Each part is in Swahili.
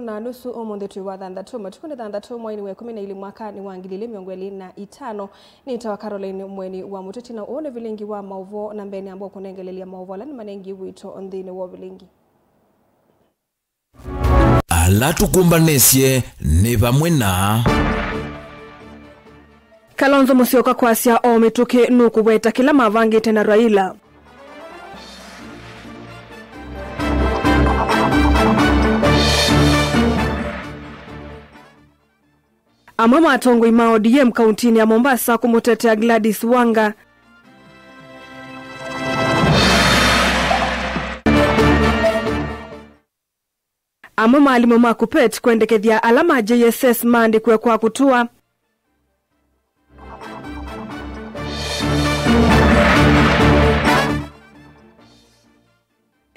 na nusu omonde tuwa thandatu matukuni thandatu mwini we 12 mwaka ni wangilile miongweli na itano ni tawa Caroline mweni wa muteti na one vilingi wa mauvo na mbeni ambao kunengelelia mauvo lani manengi wito ondhine wa vilingi Alatu kumbanesye ni vamwe na Kalonzo Musyoka kwasya o mituki nuku weta kila mavangi tena Raila Amama atongo ima ODM kauntini ya Mombasa kumutetea Gladys Wanga. Amama alimoma kupet kuendekethia alama JSS mandi kwe kwa kutua.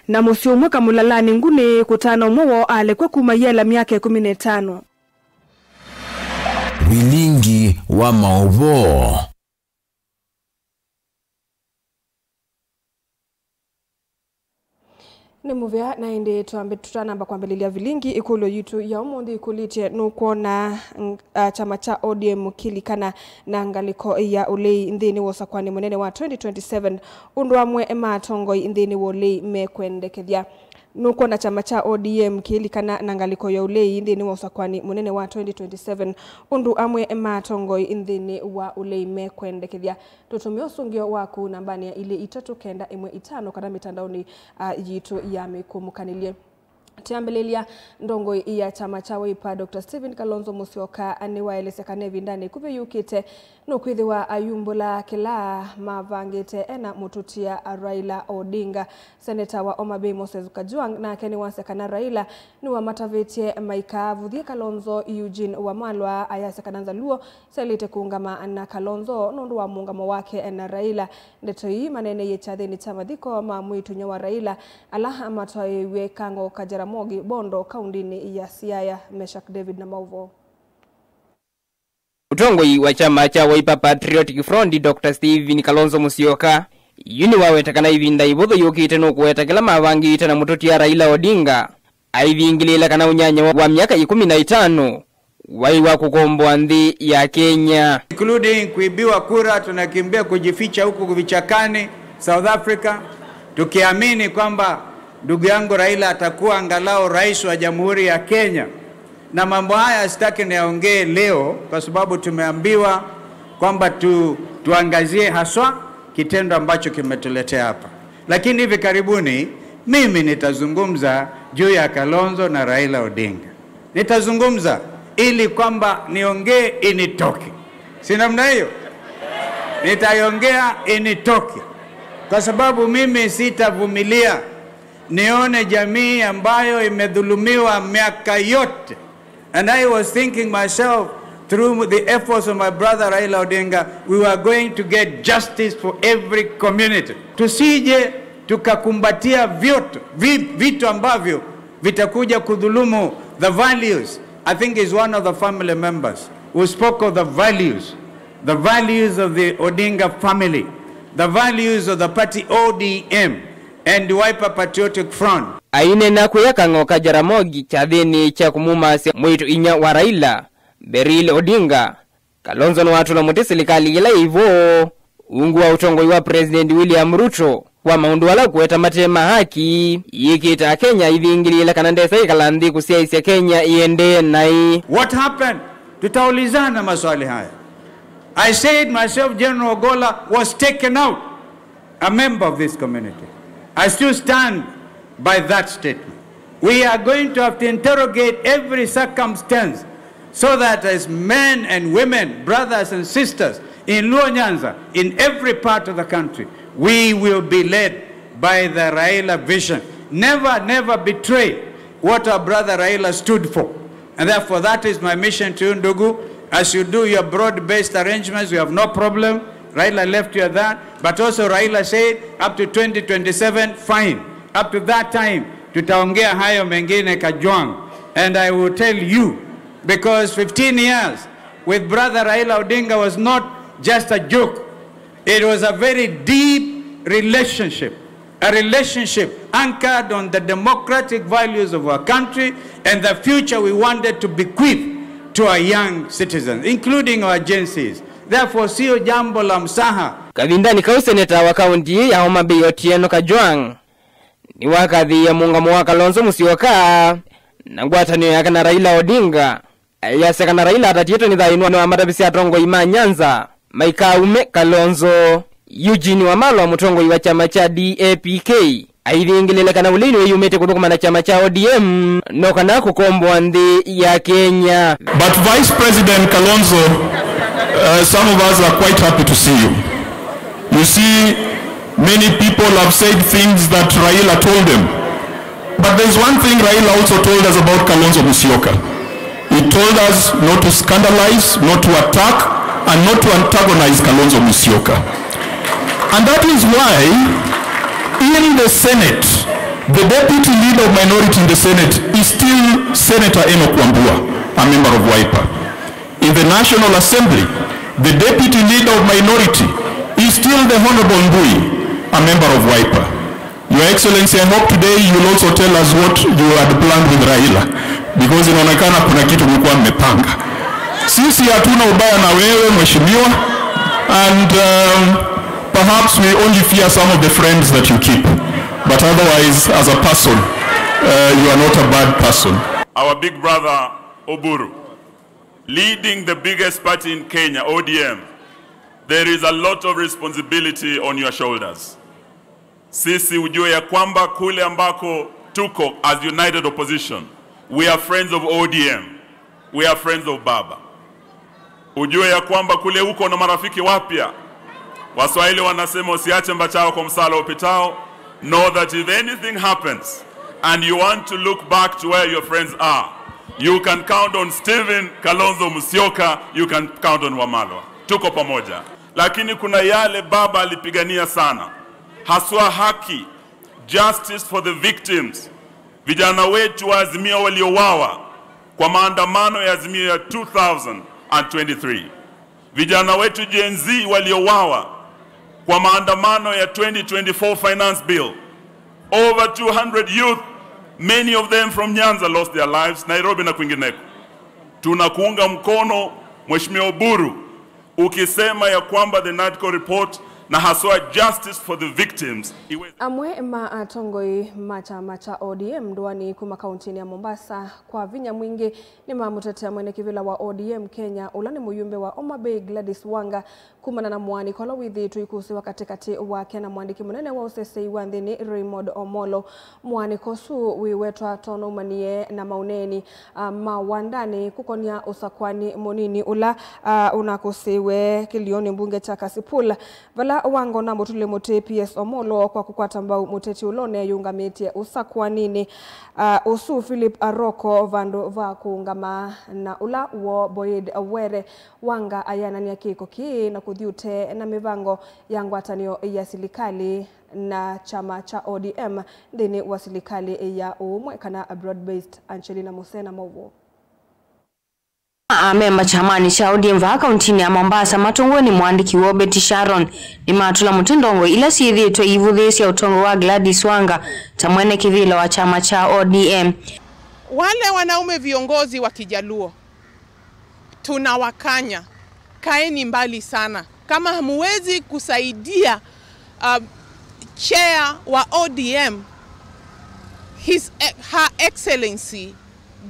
Na musio mwaka mulalani nguni kutano mwo ale kwa kumayela miaka 15. Vilingi wa mauvo. Ni muvya na indi tuambe tutanamba kwa mbelilia vilingi ikulu yitu ya umundi ikulite nuko na chama cha ODM kilikana na ngaliko ya ulei ndini wosa kwani munene wa 2027 undwa mwe matongo ndini wolei mekwendekethia nuko na chama cha ODM kilikana na ngaliko ya ulei ndini wosa kwani munene wa 2027 undu amwe matongo ndini wa ulei mekwendekethia tutumio sungio waku nambani ya ile 395 kana mitandaoni yitu ya mekumukanilie Tiambelelia ndongo ya chama cha Wiper Dr. Stephen Kalonzo Musyoka aniwaelesekane vindani kuve yukite nukwithiwa ayumbula kila mavangite ena mututia Raila Odinga. Senator wa Omabay Moses Kajwang na keni wasekana Raila ni wa matavetie maika vuthie Kalonzo Eugene Wamalwa ayasekananza luo selite kuungama na Kalonzo nundu wa muungamo wake na Raila ndetoi manene yechathini chama dhiko mamwitu wa Raila alaha matoiwe kango Kajaramogi Bondo kaundini ya Siaya. Meshak David na Mauvo. Utongoi wa chama cha Wiper Patriotic Front Dr. Stephen Kalonzo Musyoka yuni wawetakana ivinda ibodho yukite nukuweta kila mavangi itana mutoti ya Raila Odinga aivingilila kana unyanya wa miaka 15 waiwa kukomboa nthi ya Kenya including kuibiwa kura. Tunakimbia kujificha huku vichakani South Africa tukiamini kwamba ndugu yangu Raila atakuwa angalau rais wa Jamhuri ya Kenya. Na mambo haya sitaki niongee leo kwa sababu tumeambiwa kwamba tuangazie haswa kitendo ambacho kimetuletea hapa. Lakini hivi karibuni mimi nitazungumza juu ya Kalonzo na Raila Odinga. Nitazungumza ili kwamba niongee initoke. Si namna hiyo? Nitaiongea initoke. Kwa sababu mimi sitavumilia nione jamii ambayo imedhulumiwa miaka yote. And I was thinking myself, through the efforts of my brother Raila Odinga, we were going to get justice for every community. Tusije tukakumbatia vitu ambavyo vitakuja kudhulumu the values. I think is one of the family members who spoke of the values of the Odinga family, the values of the party ODM and the Wiper Patriotic Front. Aine na kuyaka ngoka Jaramogi chathini cha kumumasi mwitu inya wa Raila Beril Odinga Kalonzo na watu na muti serikali ila hivyo ungu wa utongoi wa President William Ruto wa maundu wala kuweta matema haki yikita Kenya ivingilila kanandesa ikalandi kusiaisia Kenya iende nai. What happened? Tutaulizana maswali haya. I said myself General Ogola was taken out, a member of this community. I still stand by that statement. We are going to have to interrogate every circumstance so that as men and women, brothers and sisters in Luo Nyanza, in every part of the country, we will be led by the Raila vision. Never betray what our brother Raila stood for. And therefore that is my mission to you, Ndugu. As you do your broad-based arrangements, we have no problem. Raila left you at that. But also Raila said up to 2027, fine. Up to that time, tutaongea hayo mengine Kajwang. And I will tell you, because 15 years with brother Raila Odinga was not just a joke. It was a very deep relationship. A relationship anchored on the democratic values of our country and the future we wanted to bequeath to our young citizens, including our agencies. Therefore, sio jambo la msaha. Kavindani kau seneta wa kaunti ya Homa Bay Otieno Kajwang ni wakadhi ya muungamo wa Kalonzo Musyoka na ngwatanio yake na Raila Odinga. Yaseka na Raila atatieto ni dhainwa wa matabisi atongo ima Nyanza Maikaume Kalonzo Eugene Wamalwa mutongo iwa chama cha DAPK aidhingilile kana ulini weyumete kutoka na chama cha ODM noka na kukombwa ndi ya Kenya. But Vice President Kalonzo, some of us are quite happy to see you. You see, many people have said things that Raila told them. But there's one thing Raila also told us about Kalonzo Musyoka. He told us not to scandalize, not to attack, and not to antagonize Kalonzo Musyoka. And that is why, in the Senate, the deputy leader of minority in the Senate is still Senator Enoch Wambua, a member of Wiper. In the National Assembly, the deputy leader of minority is still the Honorable Mbui, a member of Wiper. Your Excellency, I hope today you will also tell us what you had planned with Raila, because inaonekana kuna kitu mlikuwa mmepanga. Sisi hatuna ubaya na wewe mheshimiwa, and perhaps we only fear some of the friends that you keep, but otherwise as a person you are not a bad person. Our big brother Oburu, leading the biggest party in Kenya, ODM, there is a lot of responsibility on your shoulders. Sisi ujue ya kwamba kule ambako tuko as united opposition, we are friends of ODM, we are friends of Baba. Ujue ya kwamba kule uko na marafiki wapya. Waswahili wanasema usiache mbachao kwa msala upitao. Know that if anything happens and you want to look back to where your friends are, you can count on Stephen Kalonzo Musyoka, you can count on Wamalwa. Tuko pamoja. Lakini kuna yale Baba alipigania sana. Haswa haki, justice for the victims. Vijana wetu wa Azimio waliowawa kwa maandamano ya Azimio ya 2023. Vijana wetu Gen Z waliowawa kwa maandamano ya 2024 finance bill. Over 200 youth, many of them from Nyanza, lost their lives, Nairobi na kwingineko. Tunakuunga mkono Mheshimiwa Oburu ukisema ya kwamba the NADCO report na haswa justice for the victims. Amwe atongoi macha ODM ndwani kuma kauntini ya Mombasa kwa vinya mwingi ni mamutetea mwene kivila wa ODM Kenya ulani muyumbe wa Homa Bay Gladys Wanga kumana na mwani kola withi tuikusiwa katikati wake na mwandiki munene wa usesei wa nthini Raymond Omolo. Mwani kosu wiwetwa tono umanie na mauneni mawandani kukonia usakwani monini ula unakusiwe kilioni mbunge cha Kasipula. Vala Wango na mutule mote PS Omolo kwa kukwata mbao muteti ulone yungametie usakwanini usu Philip Aroko vando va kuungama na ula uo Boyd Awere Wanga ayana ni akiko ki na kudhiute na mivango yangu atanio ya silikali na chama cha ODM ndini wa silikali ya umwe kana broad-based Angelina Musena Movo. Memba chamani cha ODM va kauntini ya Mombasa matongoni mwandiki wa Betty Sharon ni matula mutendongo ila siithitwe ivuthisi ya utongo wa Gladys Wanga tamwene kivila wa chama cha ODM. Wale wanaume viongozi wa Kijaluo tunawakanya, kaeni mbali sana. Kama hamuwezi kusaidia chair wa ODM Her Excellency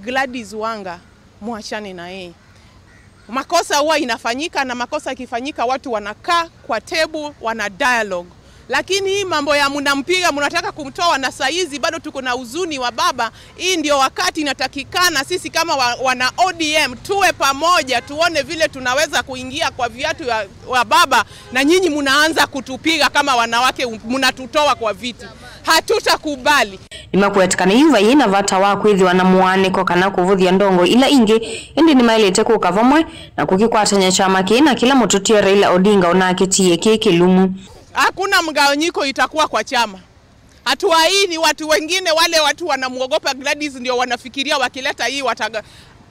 Gladys Wanga, muachane na yeye. Makosa huwa inafanyika, na makosa ikifanyika watu wanakaa kwa table wana dialogue. Lakini hii mambo ya mnampiga mnataka kumtoa na saizi bado tuko na huzuni wa baba. Hii ndio wakati inatakikana sisi kama wana ODM tuwe pamoja, tuone vile tunaweza kuingia kwa viatu wa baba, na nyinyi mnaanza kutupiga kama wanawake, mnatutoa kwa viti. Hatutakubali. Imakuetikana yuva yina vata wa kwithwa na muaniko kana kuvuthia ndongo ila ingi indi ni mailete kukavamwe na kukikwatanya chama kina kila mututia Raila Odinga onaketie kilumu. Hakuna mgawanyiko itakuwa kwa chama. Hatua hii ni watu wengine, wale watu wanamuogopa Gladys ndio wanafikiria wakileta hii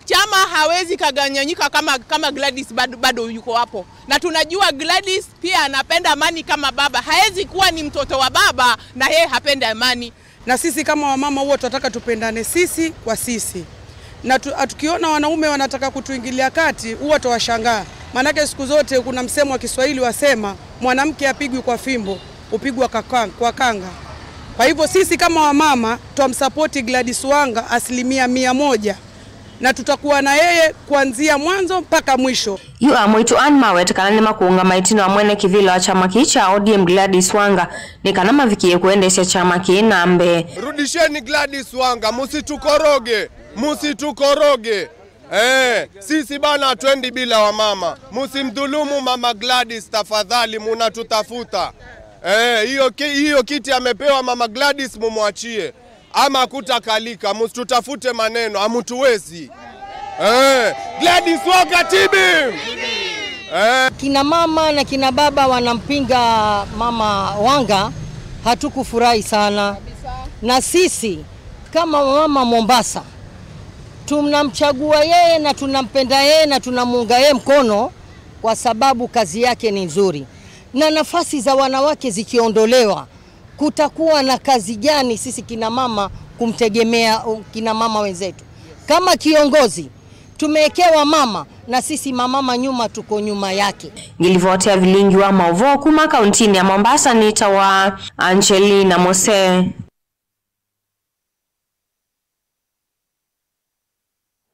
chama hawezi kaganyanyika kama Gladys bado yuko hapo. Na tunajua Gladys pia anapenda amani kama baba. Haezi kuwa ni mtoto wa baba na yeye hapenda amani. Na sisi kama wamama huwa tunataka tupendane sisi kwa sisi. Na tukiona wanaume wanataka kutuingilia kati huwa tuwashangaa. Maana siku zote kuna msemo wa Kiswahili wasema mwanamke apigwi kwa fimbo, upigwa kwa kanga. Kwa hivyo sisi kama wamama tuamsupport Gladys Wanga 100%. Na tutakuwa na yeye kuanzia mwanzo mpaka mwisho. Yu amwitu Anmawet kananima kuunga maitino wa mwene kivila wa chama kicha ODM Gladys Wanga ni kanama vikie kuendesha chama kinambe. Rudisheni Gladys Wanga, musitukoroge, musitukoroge. Sisi bana 20 bila wa mama. Musimdhulumu mama Gladys tafadhali, munatutafuta. Hiyo kiti amepewa mama Gladys mumwachie. Ama kutakalika, musitutafute maneno, amutuwezi. Gladys Wanga tibi! Kina mama na kina baba wanampinga mama Wanga, hatukufurahi sana. Na sisi kama mama Mombasa tunamchagua yeye na tunampenda yeye na tunamuunga yeye mkono kwa sababu kazi yake ni nzuri. Na nafasi za wanawake zikiondolewa, kutakuwa na kazi gani sisi kina mama kumtegemea kina mama wenzetu? Kama kiongozi tumewekewa mama na sisi mamama nyuma tuko nyuma yake. Ngilivotea vilingi wa Maovo kuma kauntini ya Mombasa ni tawa Angelina Mose.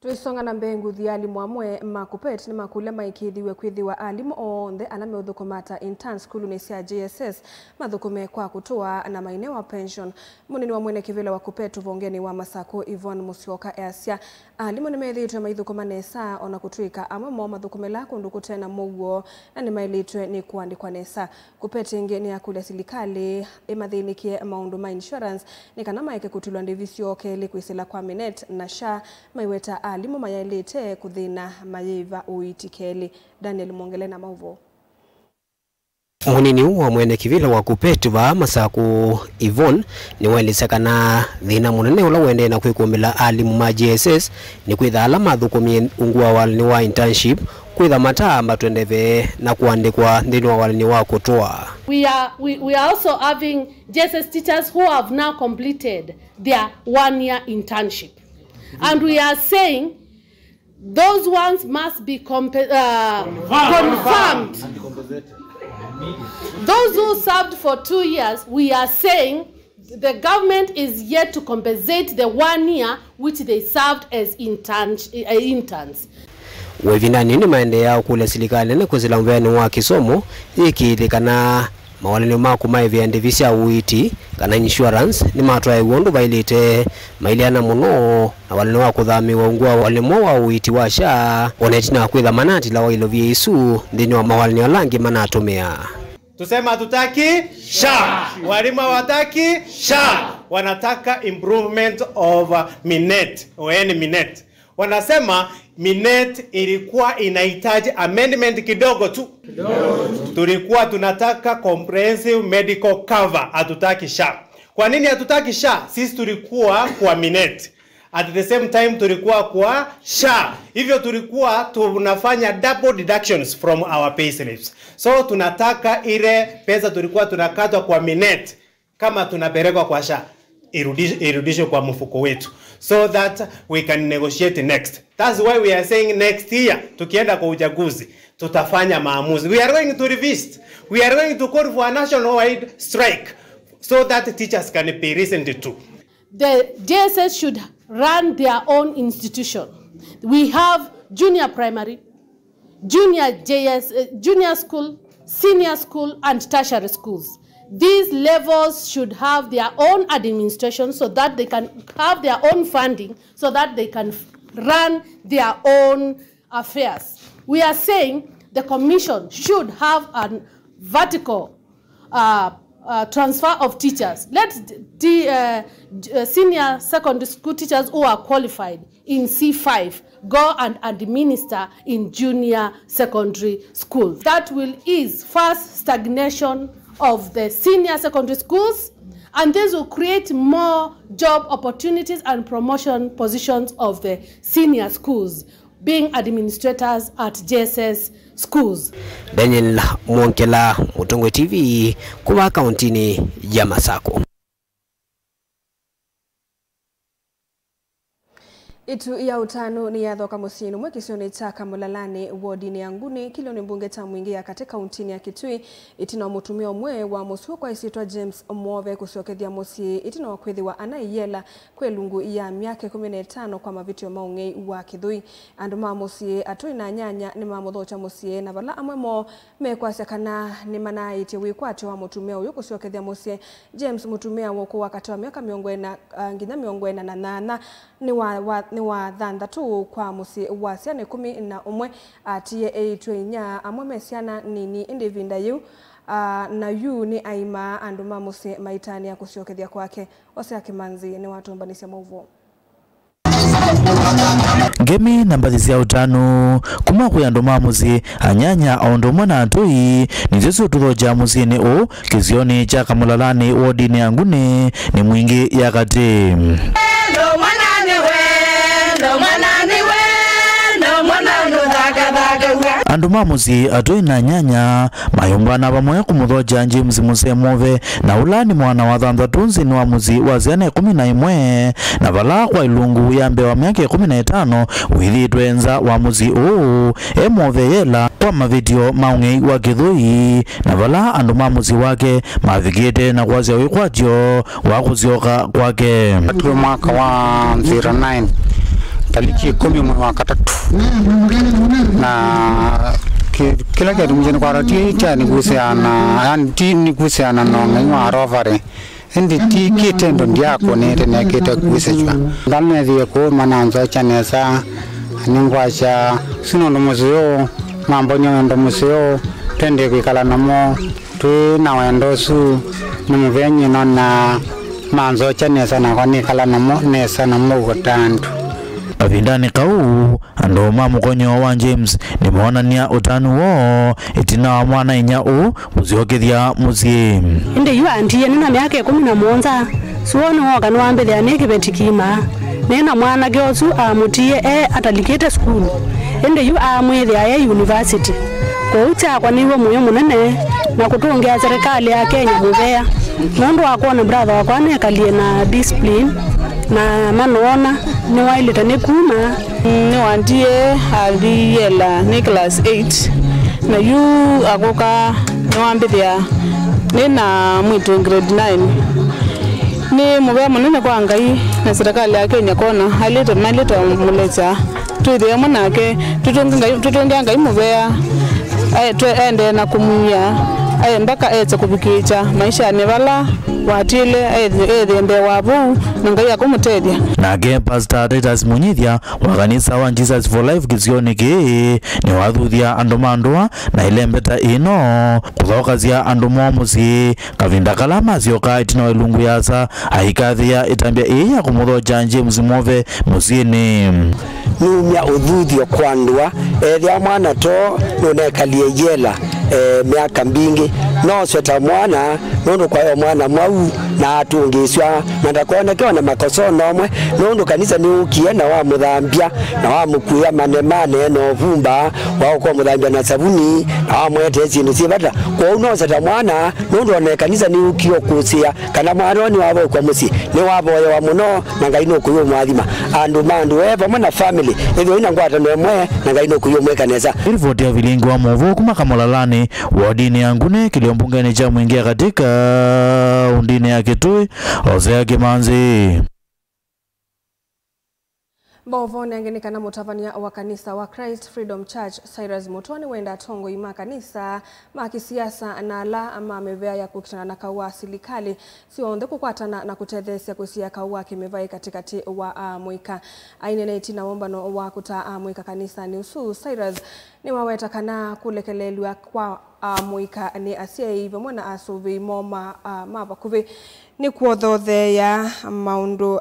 Tuisonga na mbengu thi alimu amwe makupet ni makule maikithiwe kwithiwa alimu onthe ala meuthukumata intern skulu ni cia JSS mathukume kwa kutoa na maine wa pension. Munini wa mwene kivila wa kupet uvongeni wa Masako Yvonne Musyoka Asia alimu ni methitwe maithukuma nesa ona kutuika amwe mo mathukumela kundu kutena muguo na ni mailitwe ni kuandikwa nesa. Kupet ingi ni akule silikali imathinikie maundu ma insurance ni kana maike kutulwa ndivisio keli kwisila kwa Minet na SHA maiweta alimu mayalete kuthina mayiva uitikeli. Daniel Mwongele na Mauvo. Munini wa mwene kivila wa Kupetu wa Masako Yvonne ni walisakana thina munene ula wende na kwikumila alimu ma JSS ni kwitha ala mathukumie ungua walini wa internship kwitha mataa matwendeve na kuandikwa thini wa walini wa kutoa. We are also having JSS teachers who have now completed their 1-year internship. And we are saying those ones must be confirmed. Those who served for 2 years, we are saying the government is yet to compensate the 1 year which they served as interns. Wevinani ni maende yao kule silikali na kuzila mveni wa kisomo iki kana mawalini maku maivya ndivisia uiti kana insurance ni matuwa iwondu bailite mailiana muno na walini wa kuthami wa ungua walimo wa uiti wa SHA onetina kwitha manati la wailovia isu ndini wa mawalini wa langi manatumia. Tusema hatutaki SHA, walimu hawataki SHA, wanataka improvement of Minet Minet. Wanasema Minet ilikuwa inahitaji amendment kidogo tu. Tulikuwa tunataka comprehensive medical cover, hatutaki SHA. Kwa nini hatutaki SHA? Sisi tulikuwa kwa Minet. At the same time tulikuwa kwa SHA. Hivyo tulikuwa tunafanya double deductions from our payslips. So tunataka ile pesa tulikuwa tunakatwa kwa Minet kama tunapelekwa kwa SHA irudishwe kwa mfuko wetu, so that we can negotiate next. That's why we are saying next year tukienda kwa uchaguzi tutafanya maamuzi. We are going to resist. We are going to call for a national-wide strike so that teachers can be listened to. The JSS should run their own institution. We have junior primary, junior school, senior school and tertiary schools. These levels should have their own administration so that they can have their own funding, so that they can run their own affairs. We are saying the commission should have a vertical transfer of teachers. Let the senior secondary school teachers who are qualified in C5 go and administer in junior secondary schools. That will ease first stagnation of the senior secondary schools, and this will create more job opportunities and promotion positions of the senior schools being administrators at JSS schools. Daniel Mwongela, Mutongwe TV, kuwa kauntini ya Masako. Itu ya utano ni ya dhoka musini mwe kisioni chaka mulalani wodini ya nguni kilo ni mbunge tamuingia katika untini ya Kitui itina mutumia mwe wa musuo kwa isitwa James Mwove kusiokethia musi itina wakwethi wa anaiyela kwe lungu ya miaka 15 kwa mavitio maungei wa Kitui anduma musi atui na nyanya ni mamudhocha musi na vala amwemo mekwasya kana ni manaiti wikwati wa mutumia uyu kusiokethia musi James mutumia woko wakati wa miaka nginya miongwena na nana ni wa thandatu kwa musi wa ciana 11 atie eitwenya amwe mesiana nini indivinda yu na yu ni aima anduma musi maitani ya kusiokethia kwake ose akimanzi ni watu mbanisia mauvo Gemi namba ya utano kuma kuyandoma muzi anyanya aondomwa na atui nizesu turoja muzini o kizioni cha kamulalani wodini ya ngune ni mwingi ya kati anduma muzi atoi na nyanya mayungwana pamwe kumuthoja James Mwove na ulani mwana wa thandatu ni wa muzi wa ziana 11 na vala kwa ilungu ya mbewa miaka 15 withitwe nza wa muzi uu Mwove yela kwa mavideo maungei wa Kithui na vala anduma muzi wake mavikite na kwazia wikwatio wa kuzioka kwake atuwe mwaka wa 09 taliki 10 mwezi wa 3 na kila kitu mjini kwa rati cha nigusiana yani ti nigusiana no ngwa rovare ndi ti kitendo ndiako ne tena kita kuisechwa ndalne vie ko mananzo cha nesa ningwacha sino ndo muzeo mambo nyondo muzeo tende kwikala namo tu na wendo su nimuvenyi nona manzo cha nesa na kwa nikala namo nesa namo gotandu avindani kau andoma mukonyo wa James nimeona nia utanu wo itina mwana inya u kuziokethia muzi inde yu antiye nina miaka 17 suono wakanu ambe thia nikibetikima nena mwana gyosu amutie atalikite school inde yu amwithia ya university kwa ucha kwa niwo muyo munene na kutungia serikali ya Kenya muvea mundu wakuona brother wakwa nekalie na discipline na manona ni wailita ni kuma ni wandie aliyela ni class 8 na yu agoka ni wambithia ni na mwitu grade 9 ni muvea munene kwa ngai na serikali ya Kenya kona alita malita mulecha tuithia munake tutungia ngai muvea ende na kumuya mpaka etse kubikicha maisha ni vala watile ethembe wabu ngai akumutethia nage Pastor Titus Munyithia wa kanisa wa Jesus for Life kizioni ki ni wathuthia andumandwa na ile mbeta ino kuthokazia andumwa muzi kavinda kalama zioka itina ilungu yasa aikathia itambia iya kumuthoja James Mwove muzini numya uthuthio kwandwa ethia mwana to nonekalie yela miaka mbingi no sweta mwana nondo kwa mwana mwau na atungiswa na ndakoneka na makoso nomwe nondo kanisa ni ukiena wa muthambia na wa mukuya manemane no vumba wa kwa muthambia na sabuni na wa mwete zindu sibata kwa uno sweta mwana nondo na kanisa ni ukio kusia kana mwana ni wabo kwa musi ni wabo wa muno na ngai no kuyo mwathima andu mandu pamwe na family ethio ina ngwata nemwe na ngai no kuyo mwe kanisa ripoti ya vilingi wa Mwovo kuma kamalalani wodini ya ngune kiliombungeni cha mwingia katika undini ya Kitui Hosea Kimanzi Bovone angenikana mutavania wa kanisa wa Christ Freedom Church Cyrus Mutoni wenda tongo ima kanisa makisiasa na la ama mevea ya kukitana na kawa silikali sionde kukwatana na kutethesia kusia kawa kimevai katikati wa mwika ainene itina wombano wa kuta mwika kanisa ni usu Cyrus ni waweta kana kulekelelwa kwa mwika ni asie hivyo mwana asuvi moma mabakuvi ni kuothothe ya maundu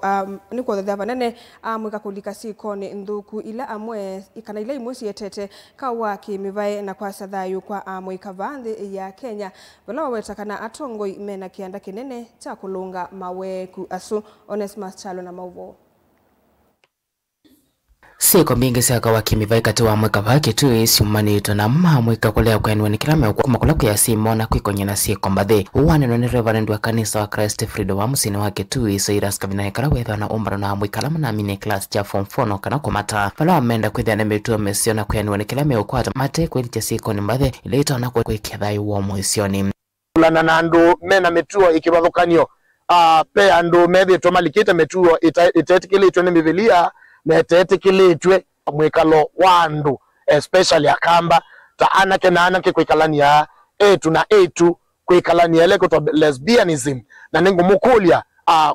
ni kuothothe vanene mwika kulika sikoni nthuku ila amwe kana ila imwe sietete kawa kimivai na kwa sathayu kwa mwika vanthi ya Kenya vala waweta kana atongoi mena kianda kinene cha kulunga mawe ku asu Onesmus Chalo na mauvo Siko mbingi saka wakimivai kati wa mweka vaki tu isi umanito na mweka kulea kwa enwe nikilame kumakula kwa simona kuikonye na siye kombadhe. Uwane noni reverend wa kanisa wa Christ Freedom wa musini wake tu isi iraska vina hekala wetha na umbara na mwikala na mine class cha form 4 no kana kumata. Fala wamenda kwethia na metu wa mesiona kwa enwe nikilame ukwata mate kwa ilite siko ni mbadhe ilita wana kwa kethai uwa mwisioni. Ulana na andu mena metuo ikiwadhukanyo pe andu methi tomalikita metuo itetikili itwe ni Biblia na itetikili itwe mwikalo wandu especially akamba ta anake na anake kwikalania etu na etu kwikalania leko to lesbianism na nengu mukulia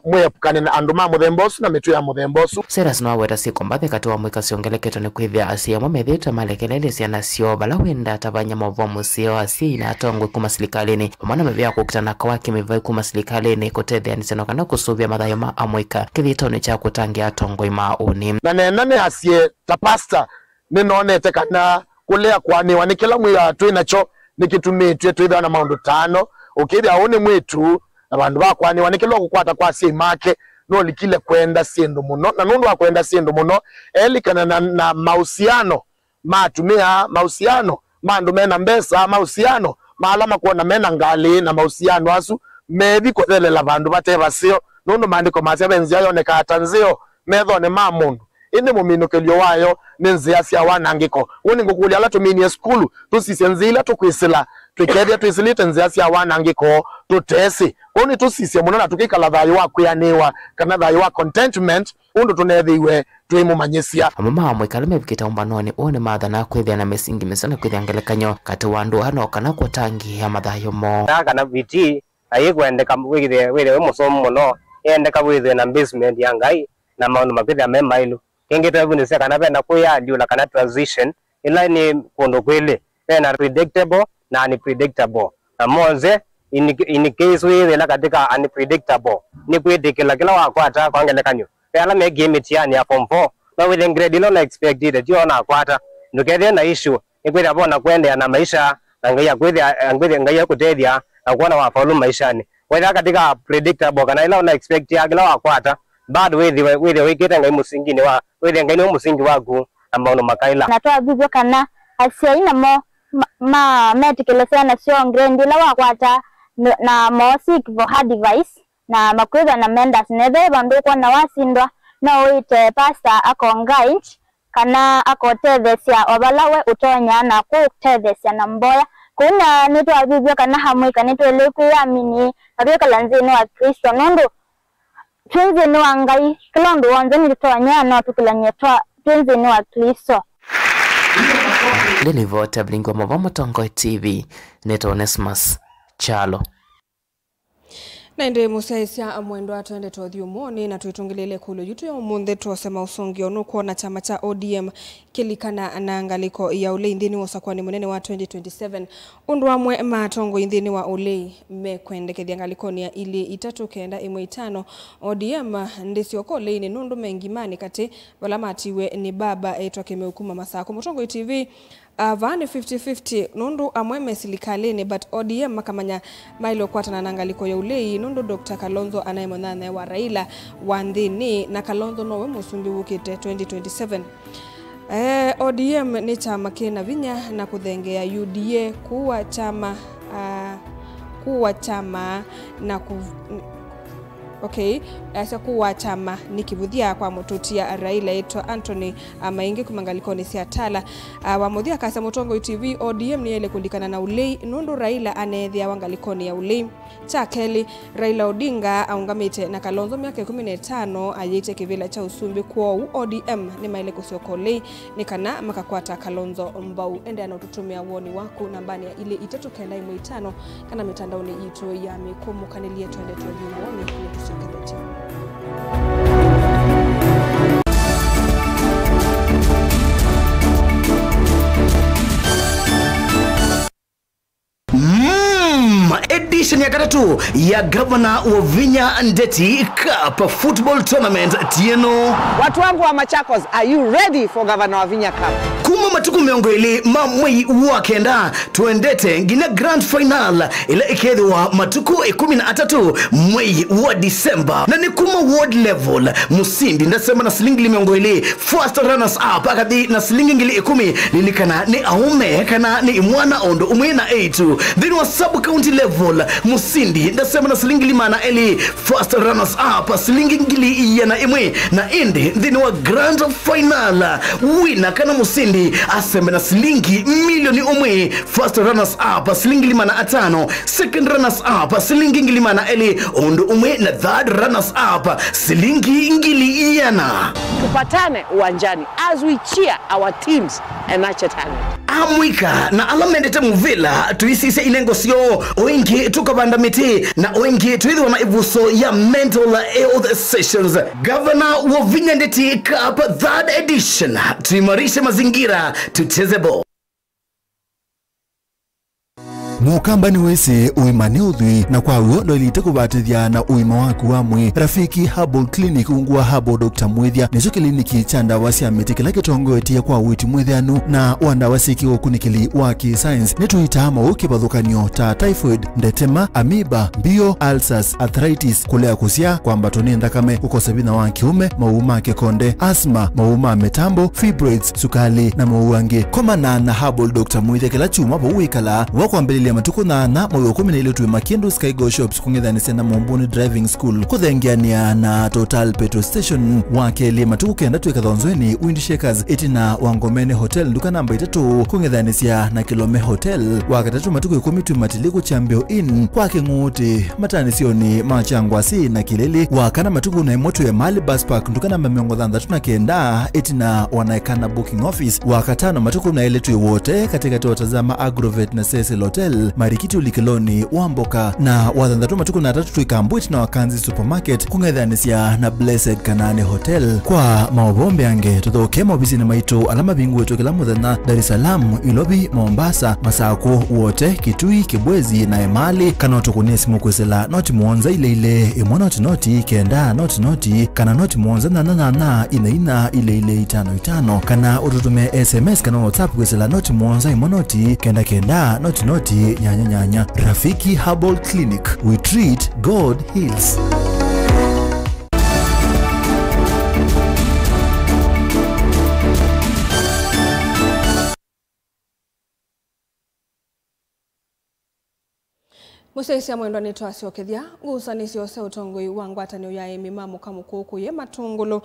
mwepukane na andu ma muthembosu na metu ya muthembosu. Seras no aweta si kombathe kati wa mwika siongeleketo ni kwithia asia mwamethita malekelele siana sio bala wenda tabanya mavomu sio asia ina atongwe kuma silikalini pamana mevea kukutana kawaki mevai kuma silikalini kotethia niseno kana kusuvia madhayo ma amwika kithitoni cha kutangia atongwe mauni na nene asie tapasta ninonete kana kulea kwani wanikila mwia tu inacho nikitumitwe tuitha na maundu 5 ukithia aone mwitu na bandu bakwani wanikilo kukwata kwa si make no likile kwenda sindu muno na nundu wa kwenda sindu muno elikana na mahusiano matumia mahusiano mandu mena mbesa mahusiano maalama kuona mena ngali na mahusiano asu mevi kothelela bandu bateva sio nundu mandiko masya benzia yoneka atanzio methone ma mundu indi muminukelio wayo ninzia cia wanangiko uni ngukuli ala tuminie skulu tusisenzila tukwisila twikethia twisilite nzia cia wanangiko tutesi kuni tusisye muno na tukikala thayo wa kwianiwa kana thayo wa contentment undu tunethiwe twimumanyisia amama mwikala mebikita umbanoni one matha na kwithia na mesingi mesana kwithia ngelekanyo kati wandu hano kana kutangi ya mathayo mo na kana viti ayikwendeka withie musomo muno endeka withie na basement ya ngai na maundu mapithia memailu kingi twebunisia kana benda kuyaliula kana transition ila ni kundu kwili bena predictable na unpredictable na moze in case withila katika unpredictable ni kwithikila kila wakwata kwangelekanyo ala me game tiani ya form 4 na within grade lo na expected tio na kwata ndukethia na issue ikwithia bona kwendea na maisha na ngai kwithia ngai kutethia na kuona wafaulu maishani withia katika predictable kana ila una expect ya kila wakwata bado withia wikite ngai musingi ni wa withia ngai ni musingi waku ambao no makaila natoa vivyo kana asia ina mo ma medical sana sio ngrendi la wakwata na mo seek for advice na makwitha na mendas nethe bandu kwa na wasindwa no wite pastor akongaich kana akotethesia obalawe utonya na kutethesia na mboya kuna nitwa vivyo kana hamwe kana twele kuyamini abika lanzini wa Kristo nundu twinze ni wangai kilondo wanze ni tonya na tukilanye twinze ni wa Kristo. Lilivota Blingo Mavomo Tongo TV Neto Onesmus Chalo na ndi musaisia amwendo atwende tothi umoni na tuitungilile kulo yutu ya umunthe tuosema usungio nukuona chama cha ODM kilikana na ngaliko ya ulei ndini wasakwani munene wa 2027 undu wamwe matongo indini wa ulei mekwendekethia ngalikoni ya ili itatu kenda imwe 5 ODM ndisioko ulei ni nundu mengimani kati walamatiwe ni baba etwa kimeukuma masako Mutongo TV vani 50-50 nundu amweme silikalini but ODM makamanya mailo kwatana na ngaliko ya ulei nundu Dr. Kalonzo anayemonana wa Raila wandini na Kalonzo nowe musumbi wukite 2027 ODM ni chama kina vinya na kuthengea UDA kuwa chama na asa kuwa chama nikivuthia kwa mututia Raila etwa Anthony maingi kumangalikoni sia tala wamuthia kasa Mutongo TV ODM ni ele kulikana na ulei nundu Raila anethia wangalikoni ya ulei chakeli Raila Odinga aungamite na Kalonzo miaka 15 ayite kivila cha usumbi kwa ODM ni maile kusioko ulei ni kana makakwata Kalonzo mbau ende anotutumia woni waku nambani ya ile itatu kenda imwe 5 kana mitandaoni ito ya mikumu kanilia twende tuwoni Edition ya katatu ya Governor wa Vinya Ndeti Cup Football Tournament Tieno. Watu wangu wa Machakos, are you ready for Governor wa Vinya Cup? kuma matuku miongo ili mwei wa kenda tuendete ngina grand final ila ikethwa matuku 13 mwei wa Disemba na ni kuma world level musindi ndasema na silingi miongo ili first runners up akadi na silingi ngili 10 lilikana ni aume kana ni mwana ondo umwena 8 then wa sub county level musindi ndasema na silingi limana eli first runners up silingi ngili yana imwe na indi then wa grand final winner kana musindi asema na silingi milioni umwe first runners up silingi limana 5 second runners up silingi ngili mana eli ondo umwe na third runners up silingi ngili yana. Tupatane uwanjani as we cheer our teams and nurture talent. Amwika na alamendete muvila tuisise inengo sio oingi tukabanda miti na oingi tuidhiwa na ivuso ya mental health sessions. Governor wa Vinya Ndeti Cup 3rd edition, tuimarishe mazingira, tucheze ball. Mukamba ni wese uimane udhui na kwa uondo ilite kubatithia na uima waku wa mwi. Rafiki Herbal Clinic ungua Herbal Dr. Mwithia nicho kliniki cha ndawa cia miti kila kitongoetie kwa witi mwithianu na wandawa siki ukunikili wa ki-science nituitama ukibadhukanio ta typhoid, ndetema, amoeba, bio, ulcers, arthritis, kulea kusia, kwamba toni ndakame, kukosa bina wa kiume, mauma kekonde, asthma, mauma metambo, fibroids, sukali na mauange. Komana na Herbal Dr. Mwithia kila chuma bo wikala wakwambili matuku na moyo 10 tuwe Makindu Sky Go Shops kungedhanisia na Mombuni Driving School kuthengiania na Total Petrol Station wakeli matuku kenda tuwe Kathonzweni Windshakers itina Wangomene Hotel nduka namba 3 kungedhanisia na Kilome Hotel wakatatu matuku 10 tuwe Matiliku Chambio Inn kwa Kinguti matanisioni Machangwasi na Kileli wakana matuku na imoto ya Mali Bus Park nduka namba 39 itina Wanaekana Booking Office wakatano matuku na ile tuwe wote katika watazama Agrovet na Cecil Hotel Marikiti Ulikiloni Wamboka na wathandatu matuku na 3 tuikambwit na Wakanzi Supermarket kungedhanisia na Blessed Kanane Hotel kwa maobombe yange tuthoke mobisi na maito alama bingu wetu kila muthenya Dar es Salaam, Ilobi, Mombasa, Masako wote Kitui, Kibwezi na Emali kana tukunie simu kwesela noti muonza ile noti kenda noti kana noti muonza na ina ile 55 kana ututume SMS kana WhatsApp kwesela noti muonza noti kenda noti nyanya. Rafiki Herbal Clinic, we treat, God heals. Musaisi ya mwendo nitoa siokethia ngusanisi ose utongoi wangwatanio ya emimamu kamukuku ye matungulu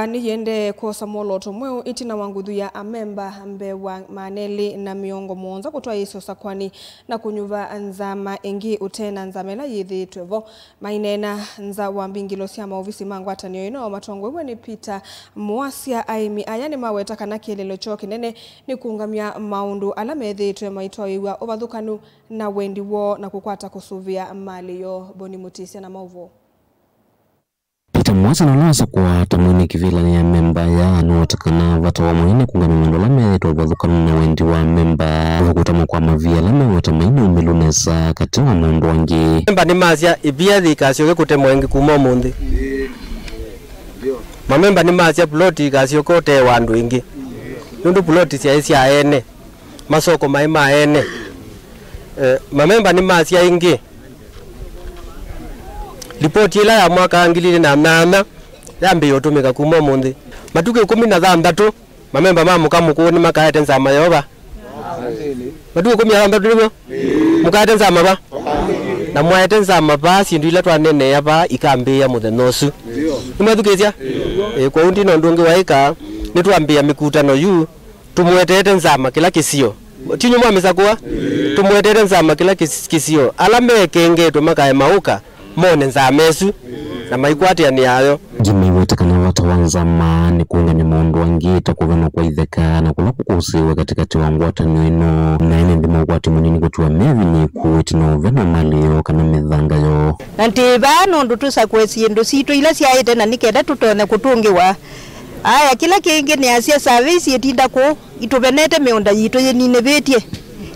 ni yende kosa moloto mweo itina wangudhu ya amemba mbe wa maneli na miongo mwonza kutoa isi osakwani na kunyuva nzama engi utena nzamela yithi tuevo mainena nza wambingilo siya maovisi mangwatanio ino matongoi weni Peter Mwasia aimi ayani maweta kana kielelo choki nene ni kuungamia maundu alamethi tuwe maitoa iwa obadhukanu na wendi wo na kukwata kusuvia mali yo Boni Mutisia na mauvo. Peter Mwasia nalasa kwa tamwini kivila ni ya memba ya anuwatakana vata wa mwine kungami mwendo lame tuwabadhukanu na wendi wa memba wakutamu kwa mavia lame watamaini umilunesa katewa mwendo wangi. Memba ni Masia ibia dhikasyoke kutemu wengi kumo mundi. Mamemba ni Masia ploti ikasyoke kote wandu ingi. Nundu ploti siya isi aene. Masoko maima aene. Mamemba ni Masia ingi. Ripoti ila ya mwaka ngilili na mama yambi yotumika kumo mundi. Matuke 13 mamemba mamuka mukuni makaete nzama yoba. Matuke 13 nibyo? Mukaete nzama ba? Na mwaete nzama ba sindu ila twanene yaba ikambia muthenosu. Nimwathukezia? Kwa undi no ndungi waika nitwambia mikutano yu tumwetete nzama kila kisio. Tinyo mwamisakua tumwetete nzama kila kisio. Alame kengeto makae mauka mone nzamesu na maikwati ani ayo. Jimei wetakana wata wanzama ni kuunga ni mundu wangita kuveno kwa idheka na kula kukusiwe katikati wangwata nyoino na ene ndi mawati munini kutuwa mevi ni kuweti na uvena mali yo kana midhanga yo. Nantiba nundu tusa kwesi yendo sito ila siya ite na nikeda tutone kutungiwa. Aya kila kingi ni asia service yetinda ko ituvenete meonda yito yenine vetie.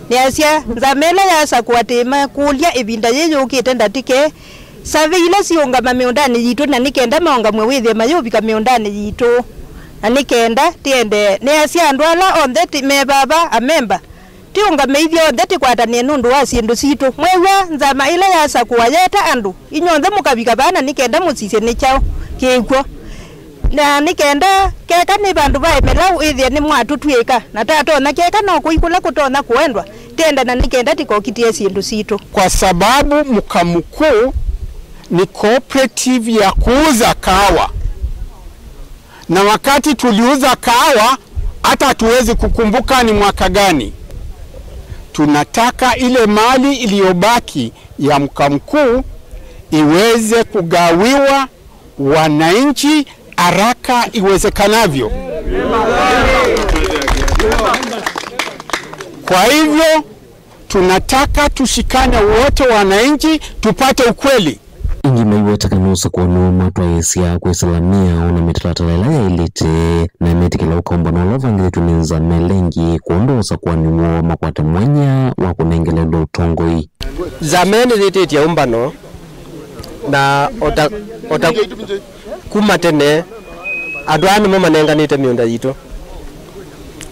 Ni asia nzamela ya sakuatema kulia ebinda yeyo ukitenda tike save ila sionga mameondani yito na nikenda maonga mwewethe mayobika meondani yito anikenda tiende ne asia ndwala on that me baba a member tiunga meithio on that kwatanie nundu wa sindu situ mwewa nzama ile ya sakuwa yeta andu inyonthe mukabika bana nikenda musise ni chao kiekwo na nikenda keka ni bandu bae melau ithia ni mwatu twika na tato na keka no kuikula kutona kuendwa tenda na nikenda tikokitie sindu situ kwa sababu Mkamukuu ni cooperative ya kuuza kahawa, na wakati tuliuza kahawa hata hatuwezi kukumbuka ni mwaka gani. Tunataka ile mali iliyobaki ya Mkamukuu iweze kugawiwa wananchi haraka iwezekanavyo. Kwa hivyo tunataka tushikane wote wananchi tupate ukweli. Ingi maiweta kanusa kwa numa twa yesia kwa salamia una mitratalela ya ilite na metikila ukomba na ulavangi tuninza melengi kuondosa kwa niwo makwate mwanya wa kunengele do tongoi. Zameni lititi ya umbano na ota kumatene adwani mama nenganite miunda yito.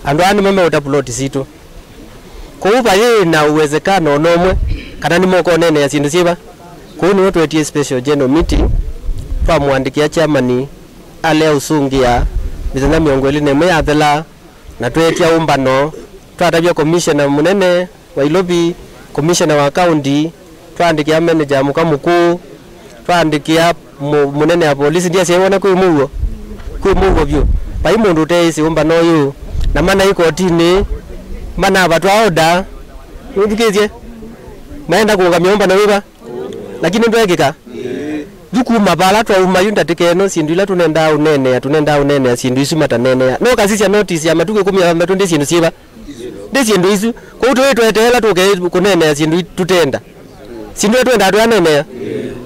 Adwani mama utaploti sito. Kuupa yee na uwezekano nomwe kana ni moko nene ya sindu siba. Kuni watu wetie special general meeting pa muandikia chairman ale usungia bizana miongoli ne mwathela na twetia umbano twatabia commissioner munene wa Ilobi, commissioner wa county, twandikia manager Mkamukuu, twandikia munene wa polisi ndia siona kuimugo byo pai mundu teisi umbano yu na mana iko tini mana batwa order udukeje maenda kuungamia umbano wiba lakini ndo ekika duku mabala twa umayunda tekeno sindu ila tunenda unene sindu isu matanene no kasisi ya notice ya matuke 10 tunde sindu siba de sindu isu ko utwe etela tuke kunene sindu tutenda sindu twenda twanene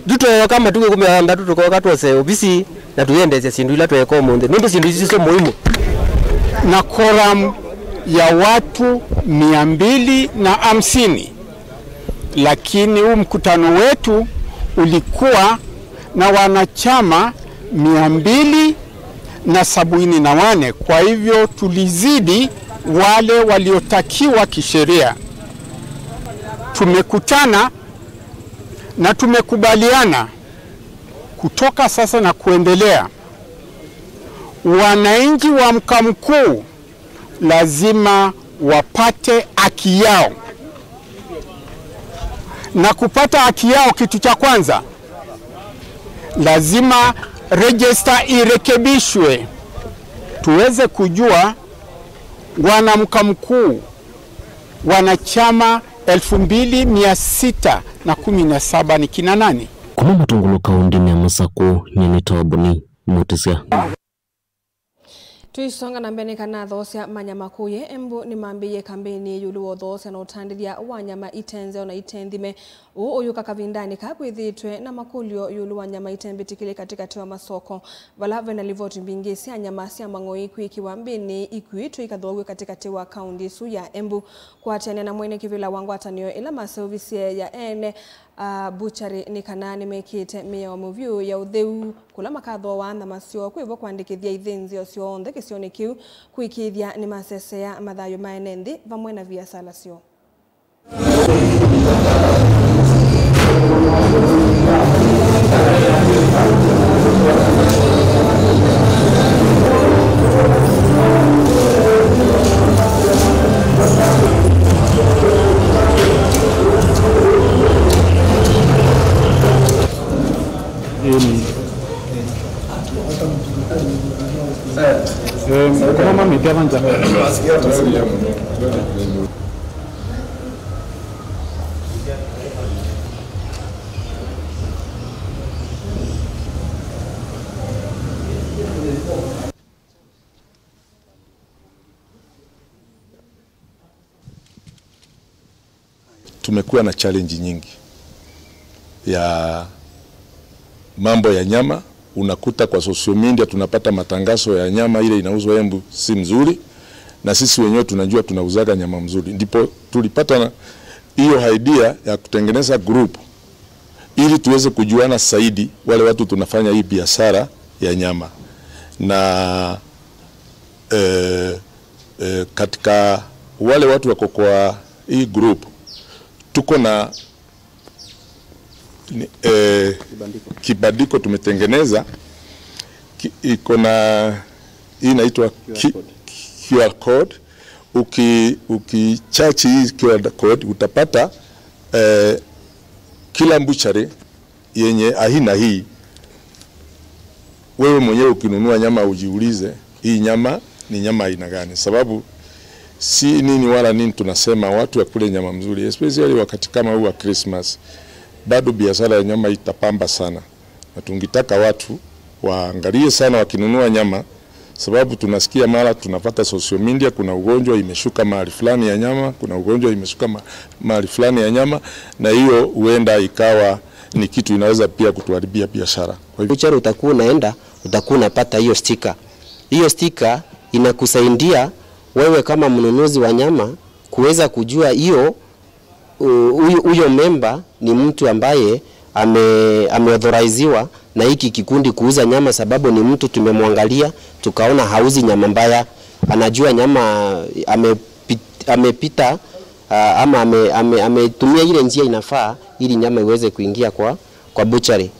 duto kama tuke 10 tutuko katose obisi na tuyende sindu ila tweko munde ndo sindu isu so muhimu na quorum ya watu 250. Lakini huu mkutano wetu ulikuwa na wanachama 274. Kwa hivyo tulizidi wale waliotakiwa kisheria. Tumekutana na tumekubaliana kutoka sasa na kuendelea, wananchi wa Mkamukuu lazima wapate haki yao. Na kupata haki yao, kitu cha kwanza lazima register irekebishwe, tuweze kujua wana Mkamukuu wanachama 2617 ni kina nani. Kuma matungulu kaundini ya Masako nyeni tobuni mutisia. Tuisonga na mbele kana thosia manyamakuye embu ni mambiye kampeni yuluo thosia na utandithia wanyama itenze na itendime uyuka kavindani kakwithitwe na makulio yulu wanyama itembitikile katikati wa masoko vala vena livoti mbingi sia nyama sia mangoi kwikiwa mbini ikuitwe ikathogwe katikati wa kaunti su ya Embu kwatiania na mwene kivila wangu atanio ila maservisi ya ene butchery ni kanani mekite mea muvyu ya utheu kula makatho wa na masio kwivo kwandikithia ithinzi osio onthe kisione kiu kwikithia ni masese ya mathayo maenendi vamwe na via salasio. Kama mitiavanja tumekuwa na challenge nyingi ya mambo ya nyama. Unakuta kwa social media tunapata matangazo ya nyama ile inauzwa Embu si mzuri, na sisi wenyewe tunajua tunauzaga nyama mzuri. Ndipo tulipata hiyo idea ya kutengeneza group ili tuweze kujuana zaidi wale watu tunafanya hii biashara ya nyama. Na katika wale watu wako kwa hii group tuko na kibandiko tumetengeneza iko na hii inaitwa QR code. Ukichachi hii QR code utapata kila mbuchari yenye aina hii. Wewe mwenyewe ukinunua nyama ujiulize hii nyama ni nyama aina gani, sababu si nini wala nini tunasema watu ya kule nyama mzuri, especially wakati kama huu wa Christmas. Bado biashara ya nyama itapamba sana, na tungitaka watu waangalie sana wakinunua nyama, sababu tunasikia mara tunapata social media kuna ugonjwa imeshuka mahali fulani ya nyama, kuna ugonjwa imeshuka mahali fulani ya nyama, na hiyo huenda ikawa ni kitu inaweza pia kutuharibia biashara. Kwa hivyo utakuwa unaenda utakuwa unapata hiyo sticker. Hiyo sticker inakusaidia wewe kama mnunuzi wa nyama kuweza kujua hiyo huyo member ni mtu ambaye ameauthoriziwa na hiki kikundi kuuza nyama, sababu ni mtu tumemwangalia tukaona hauzi nyama mbaya, anajua nyama amepita ama ametumia ile njia inafaa ili nyama iweze kuingia kwa butchery.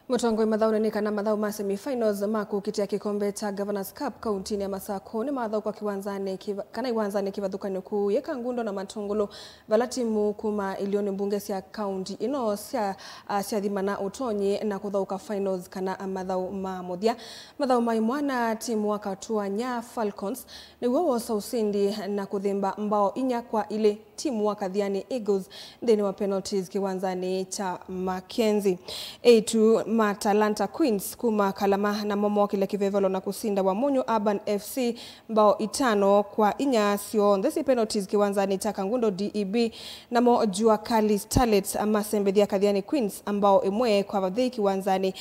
Mutongo mathau ni kana mathau ma semi-finals maku kitia kikombe cha Governors Cup kaunti ya Masako ni mathau kwa kiwanzani kana iwanzani kivathukano ku yeka ngundo na matungulu vala timu kuma ilioni mbunge cia kaunti ino cia thimana utonyi na kuthauka finals kana mathau ma muthia. Mathau mai mwana timu wakatua nya Falcons ni wowo sausindi na kuthimba mbao inya kwa ile timu wakathiani Eagles thini wa penalties kiwanzani cha Mackenzie. A2 Matalanta Queens kuma Kalama na momo kile kivevelo na kusinda wa Munyu Urban FC mbao 5-4 sio ndesi penalties kiwanzani cha Kangundo DEB na mo Jua Kali Starlets ama Sembethia Kathiani Queens ambao imwe kwa vadhi kiwanzani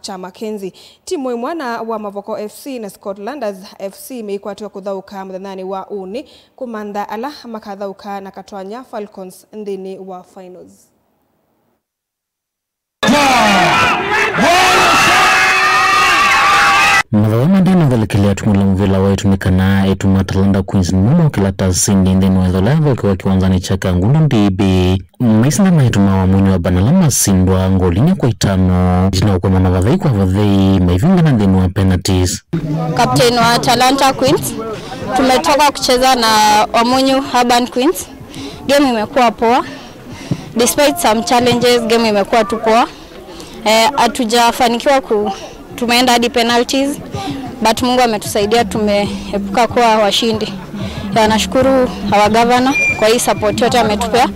cha Mackenzie. Timu imwana wa Mavoko FC na Scotlanders FC meikwatiwa kuthauka mthanani wa uni kumanda ala makathauka na katwanya Falcons ndini wa finals. Mathau mandana thalekelea tumula mvila wetu nikana etu Matalanta Queens mumo kila tasindi ndeni wetholevo kwa kiwanzani cha Kangundo DB maisina na etuma wa Munyu Urban alama sindwa ngolinya kwa 5 jina kwa mana vathei kwa vathei maivinga na ndeni wa penalties. Captain wa Talanta Queens tumetoka kucheza na Munyu Urban Queens. Game imekuwa poa. Despite some challenges game imekuwa tu poa. Hatujafanikiwa tumeenda hadi penalties but Mungu ametusaidia tumeepuka kuwa washindi. Nashukuru our governor kwa hii support yote ametupea.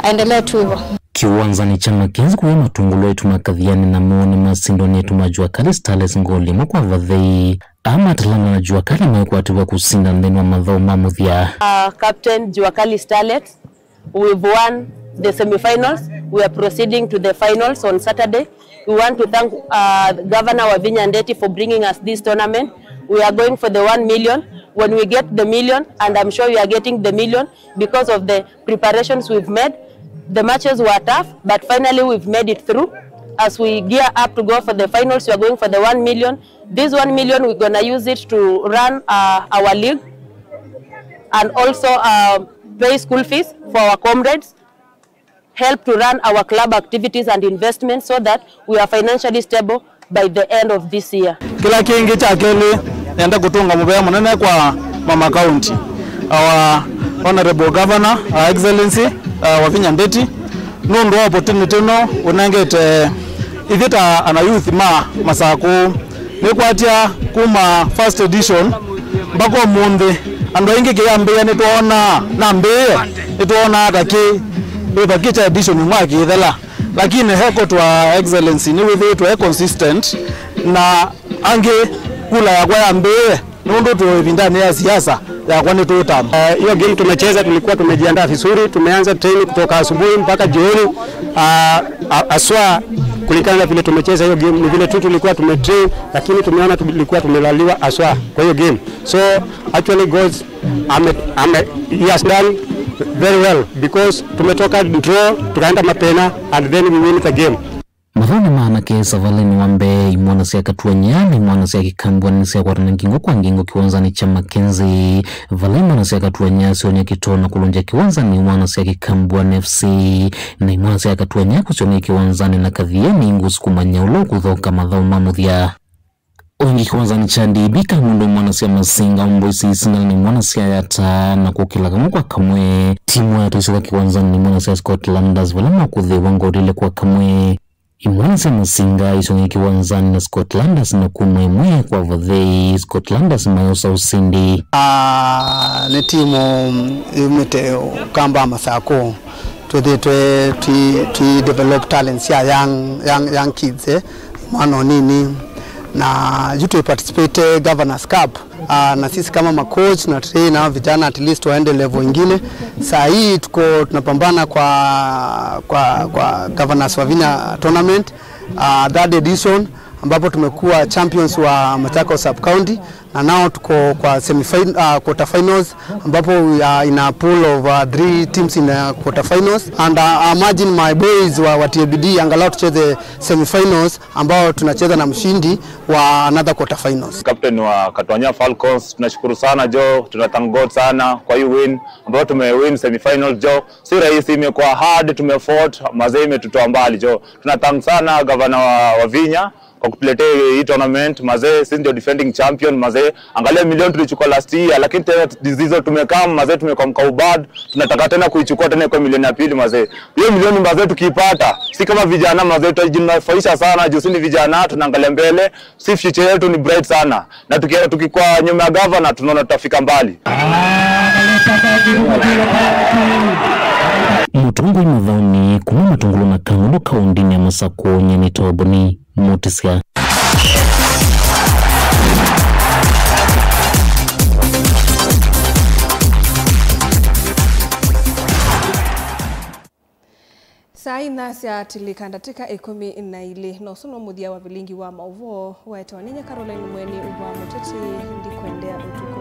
Aendelee tu hivyo. Kiwanzani cha Mackenzie kwa matungulu yetu makadhiani na muoni masindoni yetu majua kali Starlets ngoli mkwa vathei ama Talanta na Jua Kali mwekwa atiwa kusinda ndeni wa mathau mamuthia. Captain Jua Kali Starlets, we've won the semi-finals. We are proceeding to the finals on Saturday. We want to thank Governor Wavinya Ndeti for bringing us this tournament. We are going for the 1 million. When we get the million, and I'm sure we are getting the million because of the preparations we've made. The matches were tough, but finally we've made it through. As we gear up to go for the finals, we are going for the 1 million. This 1 million, we're going to use it to run our league and also pay school fees for our comrades, help to run our club activities and investments so that we are financially stable by the end of this year. Kila kingi cha kele enda kutunga mubaya munene kwa Mama County. Our Honorable Governor, Our Excellency Wavinya Ndeti, nundu opportunity no unangete ithita ana youth Masako nikwatia kuma first edition mbako munde ando ingi kiyambia nituona na mbia nituona ataki ibakicha edition mwaki ithela lakini heko twa excellency ni withu consistent na ange kula ya kwa mbia nundu tu vindani ya siasa ya kwani tutam. Hiyo game tumecheza tulikuwa tumejiandaa vizuri, tumeanza training kutoka asubuhi mpaka jioni. Aswa kulingana vile tumecheza hiyo game ni vile tu tulikuwa tumetrain, lakini tumeona tulikuwa tumelaliwa aswa kwa hiyo game. So actually goes he has done very well because tumetoka draw tukaenda mapena and then we win the game. Mathoni maana kesa valeni wambe imwana sia katua nyani imwana sia kikambwa nisia kwa ranangingo kwa ngingo kiwanzani cha Mackenzie valeni imwana sia katua nyasi onye kitona kulunja kiwanzani imwana sia kikambwa NFC na imwana sia katua nyako sionye kiwanzani na kadhieni ingu sikumanya ulo kuthoka madhao mamuthia ongi kiwanzani chandi bika mundu mwana sia Masinga mboisi singa ni mwana sia yata na kukila kwa kamwe timu ya tuisuka kiwanzani ni mwana sia Scotlanders valema kudhewa ngorile kwa kamwe imwana sia Masinga isongi kiwanzani na Scotlanders na kumwe kwa vadhei Scotlanders mayosa usindi ni timu imete kamba masako to develop talents ya young kids mwana nini na jutu participate Governors Cup na sisi kama macoach na trainer vijana at least waende level ingine. Saa hii tuko tunapambana kwa Governors Wavinya tournament that edition ambapo tumekuwa champions wa Machakos Sub County na nao tuko kwa quarter finals ambapo we are in a pool of 3 teams in quarter finals and imagine my boys wa TBD angalau tucheze semi-finals ambao tunacheza na mshindi wa another quarter finals. Captain wa Katwanya Falcons tunashukuru sana Jo, tunathank God sana kwa hii win ambao tumewin semi-final Jo. Si rahisi, imekuwa hard, tumefought, mazee imetutoa mbali Jo. Tunathank sana Governor wa Vinya kwa kutuletea hii tournament mazee, sisi ndio defending champion mazee. Angalia milioni tulichukua last year lakini tena dizizo tumekaa mazee, tumekuwa mkaubad, tunataka tena kuichukua tena kwa milioni ya pili mazee. Hiyo milioni mazee tukipata si kama vijana mazee tutajinufaisha sana juu sisi vijana tunaangalia mbele, si future yetu ni bright sana na tukikuwa nyuma ya governor tunaona tutafika mbali. Mutungu imadhauni kuma matungulu na kangudu kaundini ya Masako nyeni toboni Mutisia. Sai nasia tilikandatika 12 no sono muthia wa vilingi wa mauvo wa etawaninya Caroline Mweni uwa muteti ndi kuendea utuku